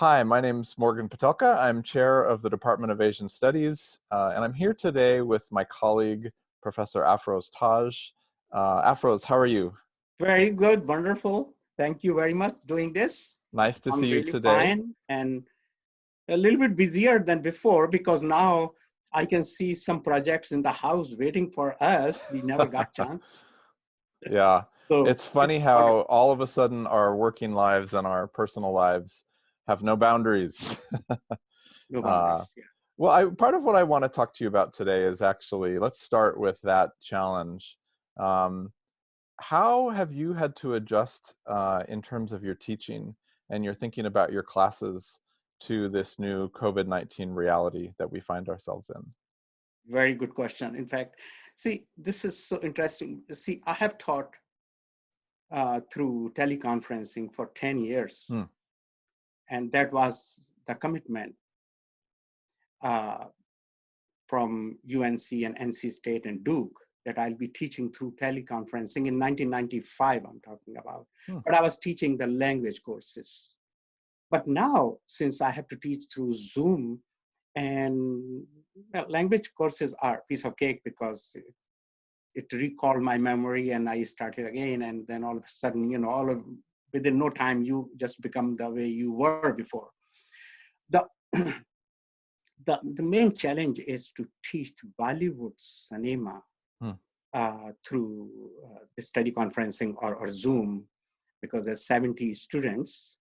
Hi, my name's Morgan Patelka. I'm chair of the Department of Asian Studies, and I'm here today with my colleague, Professor Afroz Taj. Afroz, how are you? Very good, wonderful. Thank you very much doing this. Nice to I'm see you really today. fine and a little bit busier than before because now I can see some projects in the house waiting for us. We never got chance. Yeah, So it's funny it's wonderful. how all of a sudden our working lives and our personal lives have no boundaries. No Uh, boundaries. Yeah. part of what I want to talk to you about today is actually, let's start with that challenge. Um, How have you had to adjust in terms of your teaching and your thinking about your classes to this new COVID-19 reality that we find ourselves in? Very good question. In fact, see, this is so interesting. See, I have taught through teleconferencing for 10 years, Hmm. and that was the commitment uh, from UNC and NC State and Duke that I'll be teaching through teleconferencing in 1995, I'm talking about. Hmm. But I was teaching the language courses. But now, since I have to teach through Zoom, and language courses are a piece of cake because it recalled my memory and I started again. And then all of a sudden, within no time, you just become the way you were before. The the main challenge is to teach Bollywood cinema Hmm. through this teleconferencing or Zoom because there's 70 students,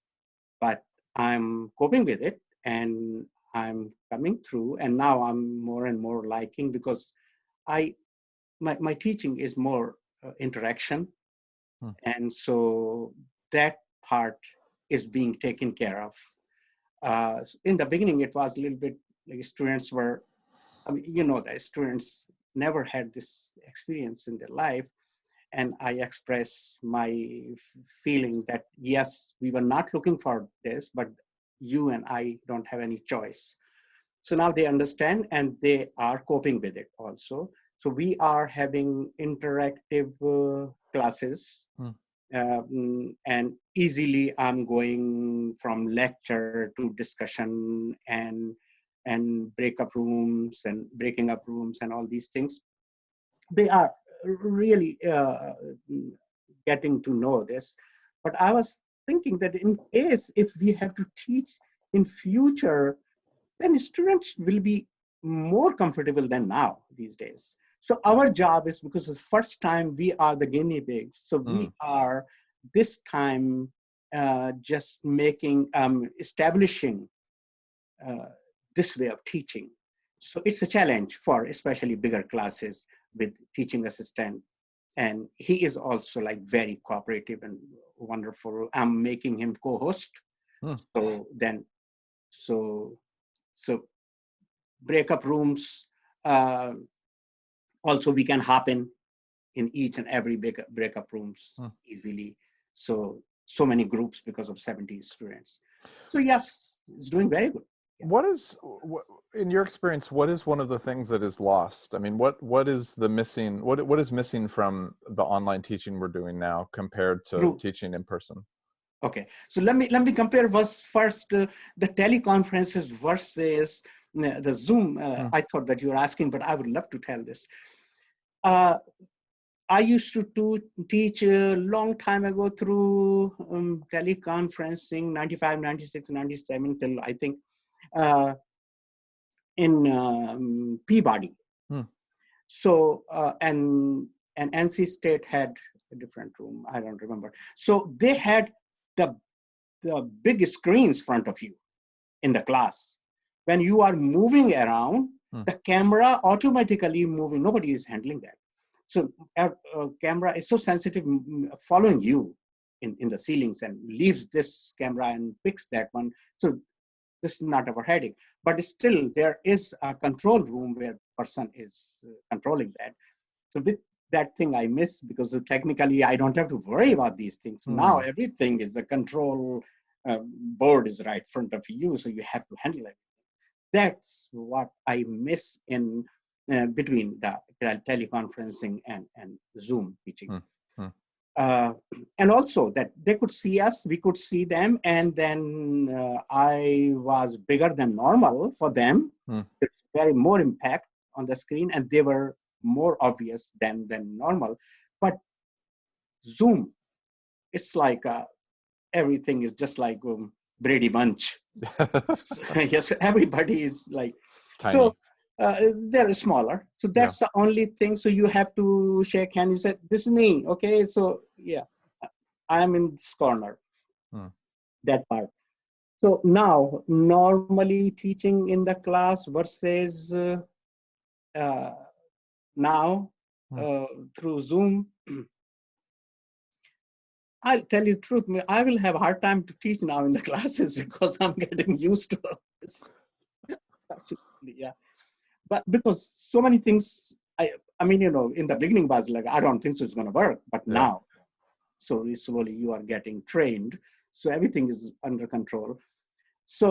but I'm coping with it and I'm coming through. And now I'm more and more liking because I my teaching is more interaction, Hmm. and so that part is being taken care of. In the beginning, it was a little bit like students were I mean, that students never had this experience in their life. And I express my feeling that, yes, we were not looking for this, but you and I don't have any choice. So now they understand and they are coping with it also. So we are having interactive classes. Hmm. And easily I'm going from lecture to discussion and breakup rooms and breaking up rooms and all these things. They are really getting to know this. But I was thinking that in case if we have to teach in future, then students will be more comfortable than now these days. So our job is, because the first time we are the guinea pigs, so Hmm. we are this time just establishing uh, this way of teaching. So it's a challenge for especially bigger classes with teaching assistant. And he is also like very cooperative and wonderful. I'm making him co-host. Hmm. So then, so so breakup rooms, uh, also we can hop in each and every breakup rooms Hmm. easily. So many groups because of 70 students. So yes, it's doing very good. Yeah. In your experience, what is one of the things that is lost? I mean, what is the missing, what is missing from the online teaching we're doing now compared to True. teaching in person? Okay, so let me compare first the teleconferences versus the Zoom. Hmm. I thought that you were asking, but I would love to tell this. Uh, I used to teach a long time ago through teleconferencing, 95, 96, 97 till I think uh, in Peabody. Hmm. So and NC State had a different room. I don't remember. So they had the big screens front of you in the class. When you are moving around, Hmm. the camera automatically moving. Nobody is handling that. So camera is so sensitive, following you in the ceilings and leaves this camera and picks that one. So this is not our headache. But still, there is a control room where person is controlling that. So with that thing I miss because technically I don't have to worry about these things. Now Hmm. everything is a control board is right in front of you, so you have to handle it. That's what I miss in between the teleconferencing and Zoom teaching. Hmm. Hmm. uh, and also that they could see us, we could see them, and then I was bigger than normal for them. Hmm. It's very more impact on the screen, and they were more obvious than normal. But Zoom, it's like everything is just like Brady Bunch. Yes, everybody is like, so Tiny. they're smaller. So Yeah. that's the only thing. So you have to shake hand. You said, "This is me." Okay, so yeah, I am in this corner. Hmm. That part. So now, normally teaching in the class versus uh, now Hmm. uh, through Zoom. I'll tell you the truth. I will have a hard time to teach now in the classes because I'm getting used to this. Yeah, but because so many things, I mean, in the beginning was like, I don't think so it's going to work, but Yeah. now, so slowly you are getting trained, so everything is under control. So,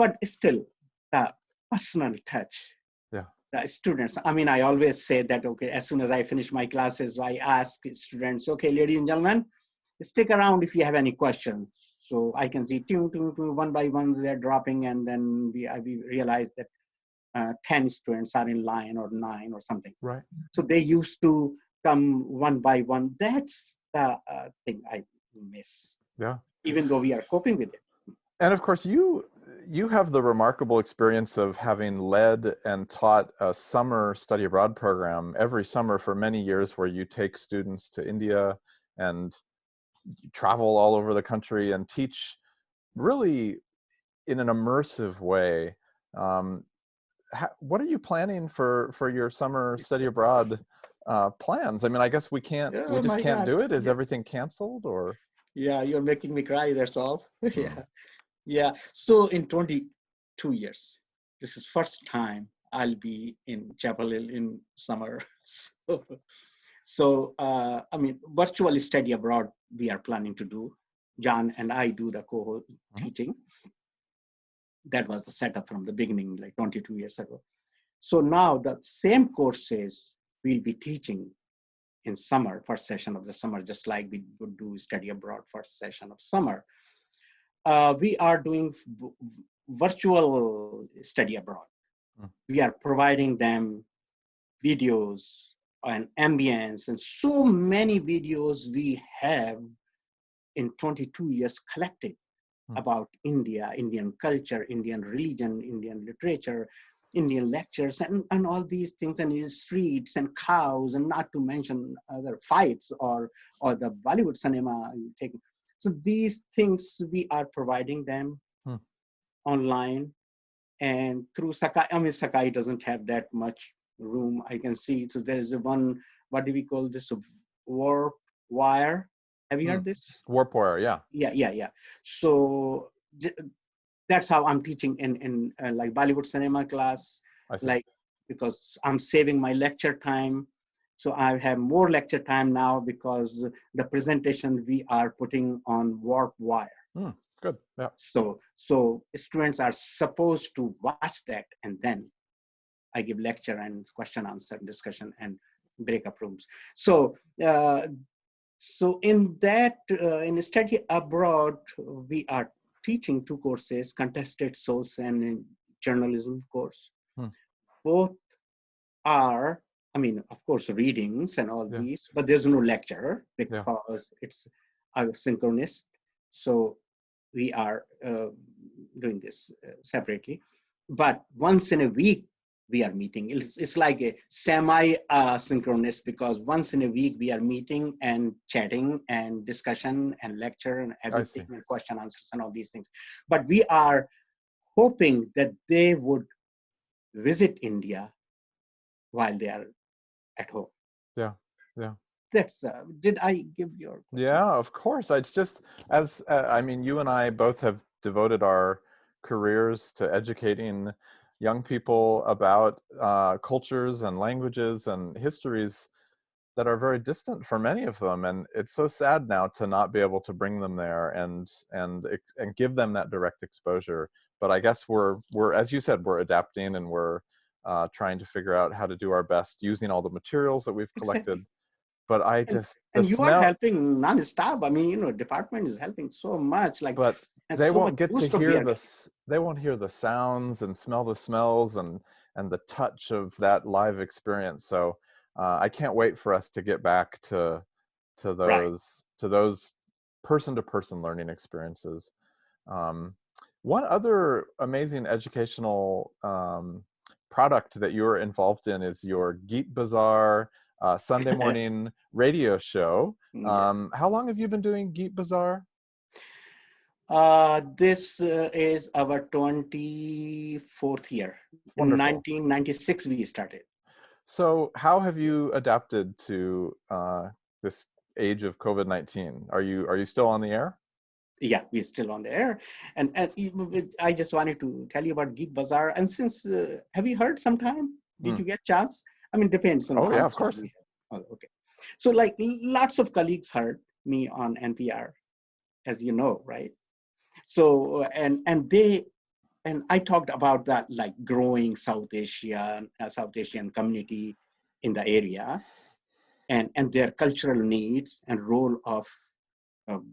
but still, the personal touch, Yeah. the students. I mean, I always say that, okay, as soon as I finish my classes, I ask students, okay, ladies and gentlemen, stick around if you have any questions. So I can see one by one they're dropping, and then we realize that 10 students are in line or 9 or something. Right. So they used to come one by one. That's the thing I miss, Yeah. even though we are coping with it. And of course, you have the remarkable experience of having led and taught a summer study abroad program every summer for many years, where you take students to India and travel all over the country and teach really in an immersive way. Um, what are you planning for your summer study abroad plans? I mean, I guess we Oh just my can't God. do it. Is Yeah. everything canceled or? Yeah, you're making me cry. That's all. Hmm. Yeah. Yeah. So in 22 years, this is first time I'll be in Chapel Hill in summer. So, I mean, virtual study abroad, we are planning to do. John and I do the cohort Mhm. teaching. That was the setup from the beginning, like 22 years ago. So now the same courses we'll be teaching in summer, first session of the summer, just like we would do study abroad first session of summer. We are doing virtual study abroad. Mm. We are providing them videos and ambience, and so many videos we have in 22 years collected Mm. about India, Indian culture, Indian religion, Indian literature, Indian lectures, and all these things, and his streets and cows, and not to mention other fights or the Bollywood cinema taking. So these things we are providing them Mm. online and through Sakai. I mean, Sakai doesn't have that much room. I can see. So there is a one. What do we call this? Warp wire. Have you Mm. heard this? Warp Wire, yeah. Yeah. So that's how I'm teaching in like Bollywood cinema class, I see. like because I'm saving my lecture time. So I have more lecture time now because the presentation we are putting on warp wire. Mm. Good. Yeah. So students are supposed to watch that, and then I give lecture and question answer and discussion and breakup rooms. So uh, so in that in study abroad, we are teaching two courses: contested source and journalism course. Mm. Both are, I mean, of course, readings and all Yeah. these, but there's no lecture Yeah. because it's asynchronous. So we are doing this separately. But once in a week, we are meeting. It's like a semi-synchronous because once in a week we are meeting and chatting and discussion and lecture and I everything see. and question answers and all these things. But we are hoping that they would visit India while they are at home. Yeah. Yeah. That's did I give your Yeah, questions? of course. It's just as I mean, you and I both have devoted our careers to educating young people about cultures and languages and histories that are very distant for many of them, and it's so sad now to not be able to bring them there and give them that direct exposure. But I guess we're as you said, we're adapting and we're trying to figure out how to do our best using all the materials that we've collected. Exactly. but I and, just, the and you are smell, helping non-stop. I mean, department is helping so much, like, but and they so much won't get to boost of we hear are getting. this. They won't hear the sounds and smell the smells and the touch of that live experience. So I can't wait for us to get back to Right. those person-to-person learning experiences. Um, one other amazing educational product that you're involved in is your Geet Bazaar Sunday morning radio show. Yeah. How long have you been doing Geet Bazaar? This is our 24th year. In Wonderful. 1996, we started. So, how have you adapted to this age of COVID-19? Are you still on the air? Yeah, we're still on the air. I just wanted to tell you about Geek Bazaar. And since, have you heard sometime? Did Hmm. you get chance? I mean, depends on Oh how yeah, of much time course. we have. Oh, okay. So like lots of colleagues heard me on NPR, as you know, right? So, and I talked about that, like growing South Asian community in the area, and their cultural needs and role of um,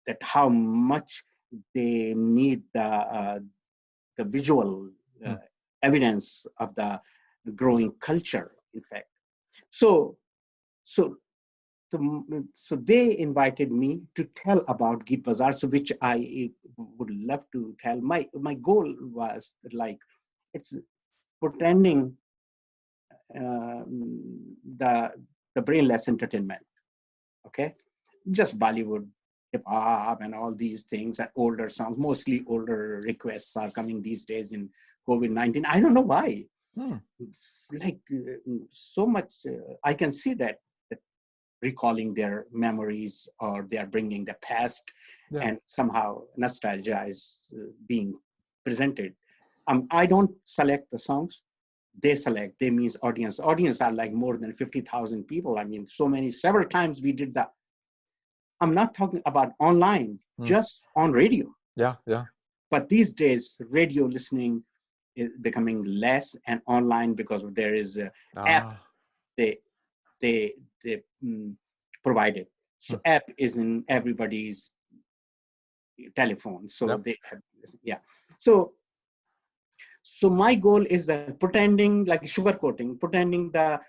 that how much they need the visual uh, Hmm. evidence of the growing culture. In fact, so so so they invited me to tell about Geet Bazaar, so which I would love to tell. My goal was like it's pretending the brainless entertainment. Okay, just Bollywood, hip hop, and all these things, and older songs. Mostly older requests are coming these days in COVID-19. I don't know why. Hmm. Like so much, I can see that recalling their memories, or they are bringing the past, Yeah. and somehow nostalgia is being presented. I don't select the songs. They select. They means audience. Audience are like more than 50,000 people. I mean, so many. Several times we did that. I'm not talking about online, Hmm. just on radio. Yeah. Yeah. But these days, radio listening is becoming less, and online, because there is a app Ah. they they provided. Hmm. So app is in everybody's telephone. So Yep. they have, yeah. So my goal is that pretending, like sugarcoating, pretending the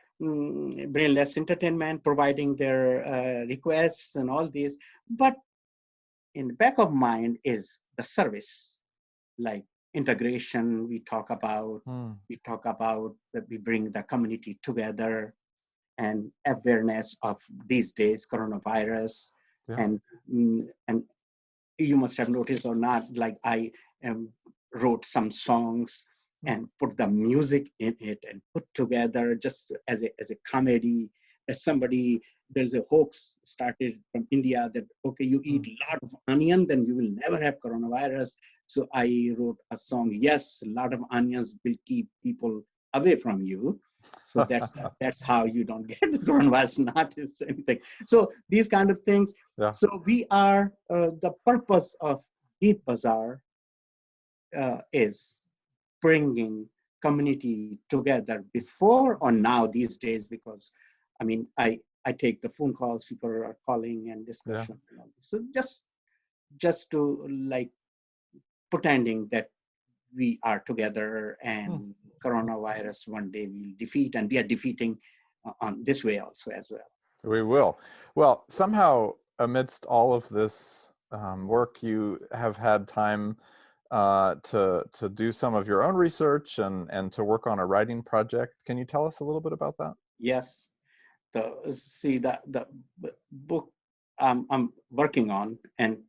brainless entertainment, providing their requests and all these. But in the back of mind is the service, like integration. Hmm. We talk about that we bring the community together, and awareness of these days coronavirus, Yeah. and you must have noticed or not, like I wrote some songs Hmm. and put the music in it and put together just as a comedy. As somebody, there's a hoax started from India that okay, you Hmm. eat a lot of onion, then you will never have coronavirus. So I wrote a song. Yes, a lot of onions will keep people away from you. So that's how you don't get the coronavirus. Not it's anything. So these kind of things. Yeah. So we are, the purpose of Eid Bazaar is bringing community together before or now these days, because I mean, I take the phone calls, people are calling and Yeah. discussion. And all this. So just to like pretending that we are together, Hmm. and coronavirus one day we'll defeat, and we are defeating on this way also as well. We will. Well, somehow amidst all of this work, you have had time to do some of your own research and to work on a writing project. Can you tell us a little bit about that? Yes, the book I'm working on, and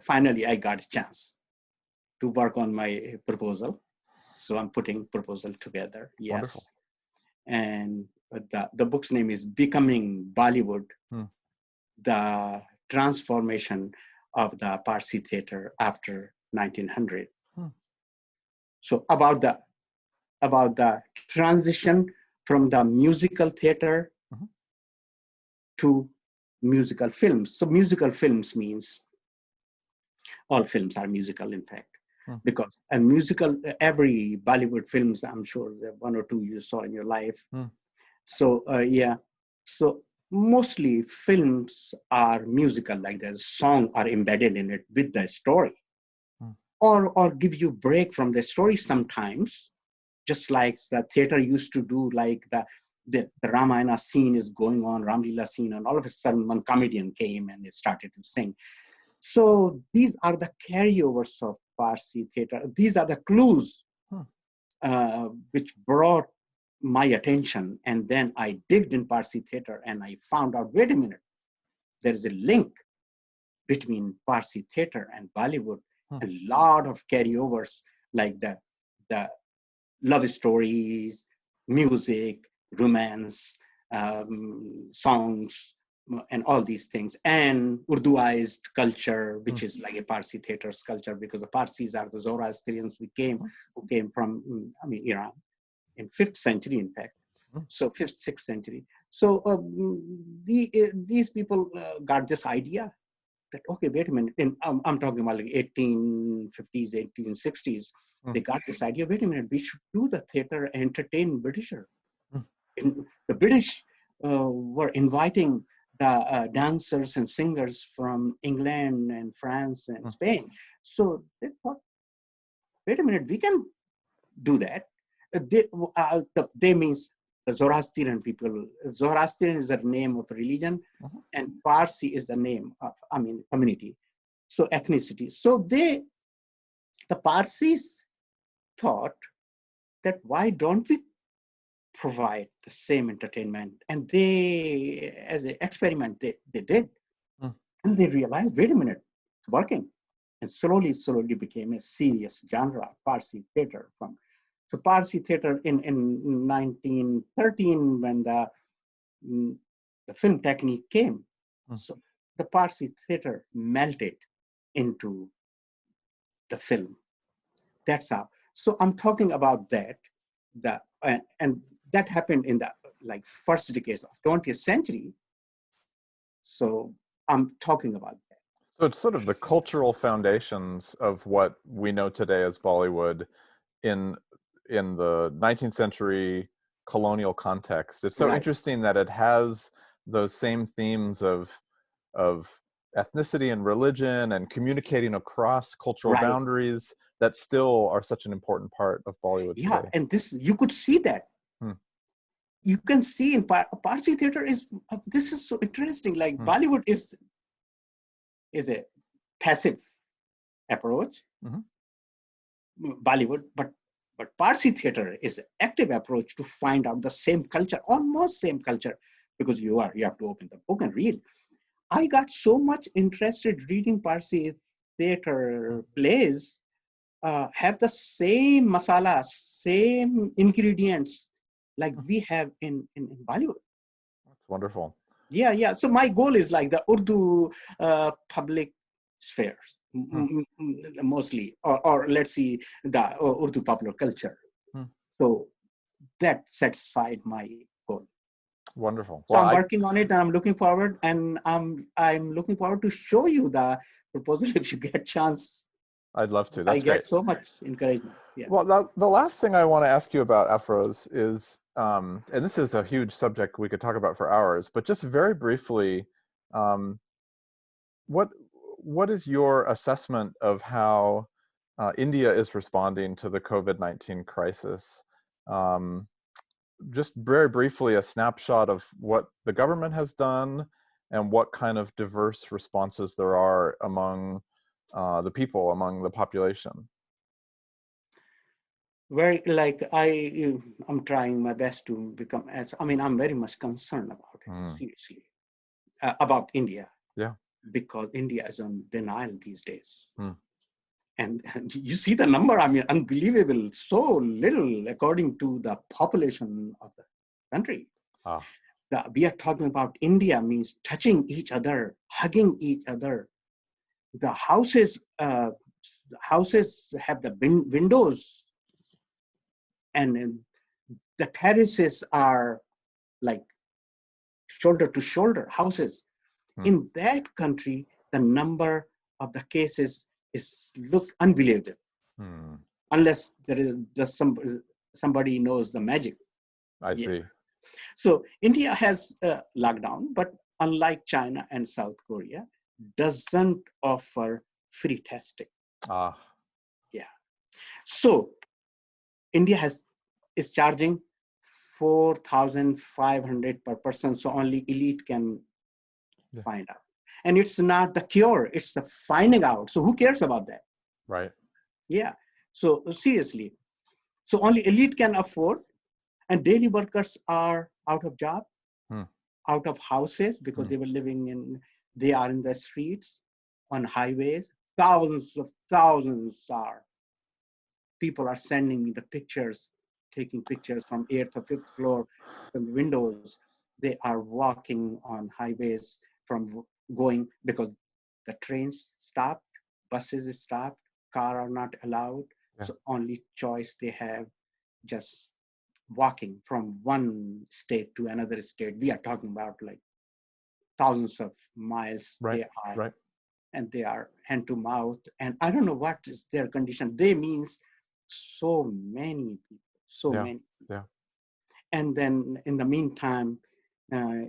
finally I got a chance to work on my proposal. So I'm putting proposal together. Wonderful. Yes, and the book's name is Becoming Bollywood: Hmm. The Transformation of the Parsi Theatre After 1900. Hmm. So about the transition from the musical theater Mhm. to musical films. So musical films means all films are musical, in fact, Hmm. because a musical, every Bollywood films, I'm sure that one or two you saw in your life. Hmm. So yeah, so mostly films are musical, like the song are embedded in it with the story, Mm, or give you break from the story sometimes, just like the theater used to do, like the Ramayana scene is going on, Ramlila scene, and all of a sudden one comedian came and it started to sing. So these are the carryovers of Parsi theater. These are the clues mm, which brought my attention. And then I digged in Parsi theater and I found out, wait a minute, there is a link between Parsi theater and Bollywood. mm, A lot of carryovers, like the love stories, music, romance, songs, and all these things, and Urduized culture, which mm, is like a Parsi theater's culture, because the Parsis are the Zoroastrians who came from, Iran in 5th century, in fact. mm, So 5th, 6th century. So these people got this idea that, okay, wait a minute, and I'm talking about like 1850s, 1860s, mm, they got this idea, wait a minute, we should do the theater and entertain Britisher. mm, The British were inviting the dancers and singers from England and France and mm, Spain. So they thought, wait a minute, we can do that. They means the Zoroastrian people. Zoroastrian is the name of religion, mhm, and Parsi is the name of, community. So ethnicity. So the Parsis thought that, why don't we provide the same entertainment? And they, as an experiment, they did. mm, And they realized, wait a minute, it's working. And slowly became a serious genre, Parsi theater. So Parsi theater in 1913, when mm, the film technique came, mm. so the Parsi theater melted into the film. That's how. So I'm talking about that. And that happened in the like first decades of 20th century. So I'm talking about that. So it's sort of the cultural foundations of what we know today as Bollywood in in the 19th century colonial context. It's so Right, interesting that it has those same themes of ethnicity and religion and communicating across cultural right. boundaries that still are such an important part of Bollywood Yeah, today. and this, you could see that. Hmm, You can see in Parsi theater is, this is so interesting. Like hmm, Bollywood is a passive approach, mhm, Bollywood, but Parsi theater is an active approach to find out the same culture, almost same culture, because you have to open the book and read. I got so much interested reading Parsi hmm. theater plays, have the same masala, same ingredients like we have in Bollywood. That's wonderful. Yeah, yeah. So my goal is like the Urdu public spheres, Hmm, mostly, or let's see, the Urdu popular culture. hmm. So that satisfied my goal. Wonderful. So Well, I'm working on it, and I'm looking forward, and I'm looking forward to show you the proposal if you get a chance. I'd love to. Because I That's get great. so much encouragement. Yeah. Well, the last thing I want to ask you about Afros is, and this is a huge subject we could talk about for hours, but just very briefly, um, what what is your assessment of how India is responding to the COVID-19 crisis? Um, just very briefly, a snapshot of what the government has done and what kind of diverse responses there are among the people, among the population. Very, like I'm trying my best to become as, I'm very much concerned about it, Mm, seriously, about India, yeah. because India is on denial these days. Mm, And you see the number, unbelievable, so little according to the population of the country. ah, We are talking about India means touching each other, hugging each other. The houses have the windows, and the terraces are like shoulder to shoulder houses. mm, In that country, the number of the cases is look unbelievable, mm. unless there is just somebody knows the magic. I Yeah. see. So India has lockdown, but unlike China and South Korea, doesn't offer free testing. Ah, Yeah. So India is charging 4,500 per person, so only elite can yeah, find out. And it's not the cure, it's the finding out. So who cares about that? right. Yeah. So seriously, so only elite can afford, and daily workers are out of job, Hmm, out of houses because hmm, they are in the streets, on highways. Thousands are people are sending me the pictures, taking pictures from 8th or 5th floor from the windows. They are walking on highways from going because the trains stopped, buses stopped, car are not allowed. yeah, So only choice they have just walking from one state to another state. We are talking about like thousands of miles right, they are, right. and they are hand to mouth. And I don't know what is their condition. They means so many people, so Yeah, many. yeah, And then in the meantime, uh,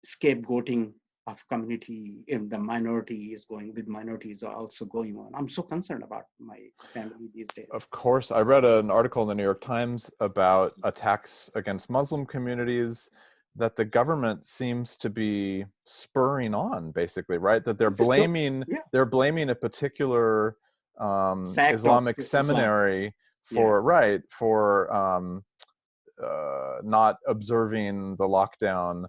scapegoating of community in the minority is going with minorities are also going on. I'm so concerned about my family these of days. course. I read an article in the New York Times about attacks against Muslim communities that the government seems to be spurring on, basically, right? That So yeah, they're blaming a particular sect of Islamic Islam. seminary Yeah. for, right, for not observing the lockdown.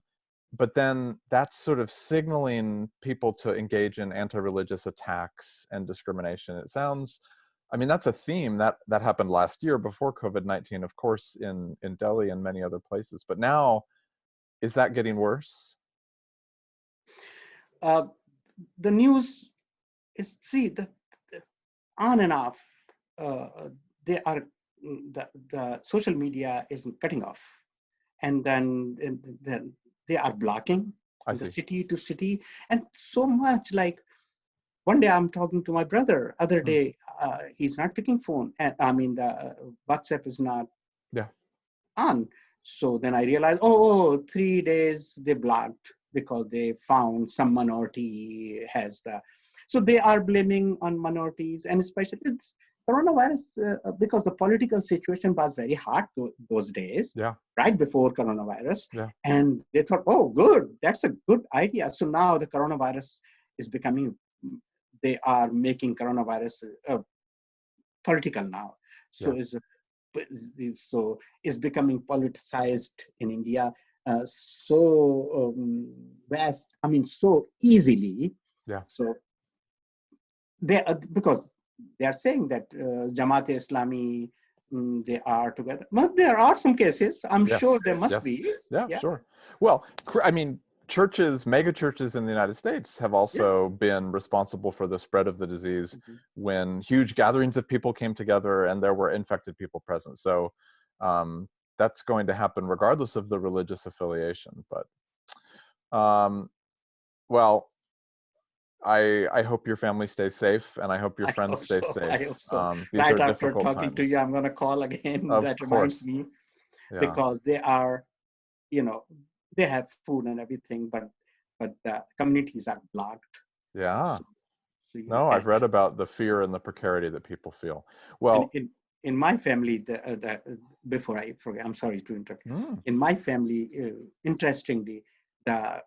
But then that's sort of signaling people to engage in anti-religious attacks and discrimination. It sounds, I mean, that's a theme that happened last year before COVID-19, of course, in Delhi and many other places. But now, is that getting worse? Uh, the news is, see, the on and off, they are, the social media isn't cutting off. And then they are blocking I in the see. city to city. And so much like one day I'm talking to my brother, other Mm, day he's not picking phone. And I mean, the WhatsApp is not yeah, on. So then I realized, oh, 3 days they blocked because they found some minority has the. So they are blaming on minorities, and especially it's coronavirus because the political situation was very hard those days, yeah, right before coronavirus, yeah, and they thought, oh, good, that's a good idea. So now the coronavirus is becoming. They are making coronavirus political now. yeah. So so is becoming politicized in India so vast, I mean, so easily. Yeah. So they because they are saying that Jamaat-e-Islami, they are together. But there are some cases. I'm sure Yes. there must Yes. be. Yeah, Yeah, sure. Well, I mean, churches, mega churches in the United States have yeah. also been responsible for the spread of the disease Mhm. when huge gatherings of people came together and there were infected people present. So that's going to happen regardless of the religious affiliation. But well, I hope your family stays safe and I hope your I friends hope stay so. I safe. hope so. These Right are after difficult talking to you, times. I'm going to call again. Of That reminds course. me Yeah. because they are, you know, they have food and everything, but the communities are blocked. Yeah. So, so you No, I've can't. read about the fear and the precarity that people feel. And Well, in my family, before I forget, I'm sorry to interrupt. mm, In my family, interestingly, the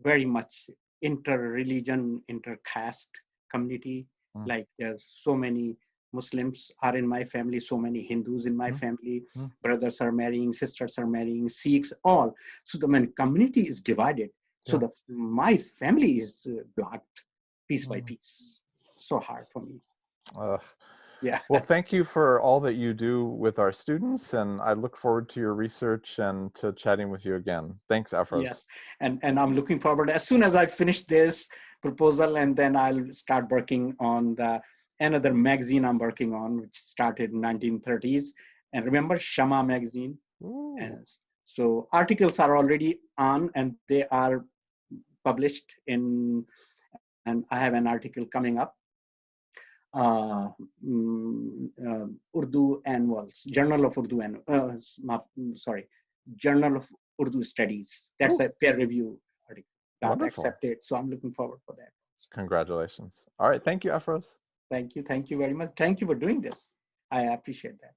very much inter-religion, inter-caste community. mm, Like there's so many Muslims are in my family, so many Hindus in my mm, family. mm, Brothers are marrying, sisters are marrying, Sikhs, all. So the community is divided. So yeah. my family is blocked piece by Mm, piece. So hard for me. uh, Yeah. well, thank you for all that you do with our students, and I look forward to your research and to chatting with you again. Thanks, Afroz. Yes, and I'm looking forward as soon as I finish this proposal, and then I'll start working on the another magazine I'm working on, which started in 1930s. And remember Shama magazine? Ooh, And so articles are already on, and they are published in. And I have an article coming up. Uh, Urdu Annuals, Journal of Urdu Annual. Sorry, Journal of Urdu Studies. That's Oh, a peer review article, got wonderful. accepted. So I'm looking forward for that. Congratulations. All right. Thank you, Afroz. Thank you. Thank you very much. Thank you for doing this. I appreciate that.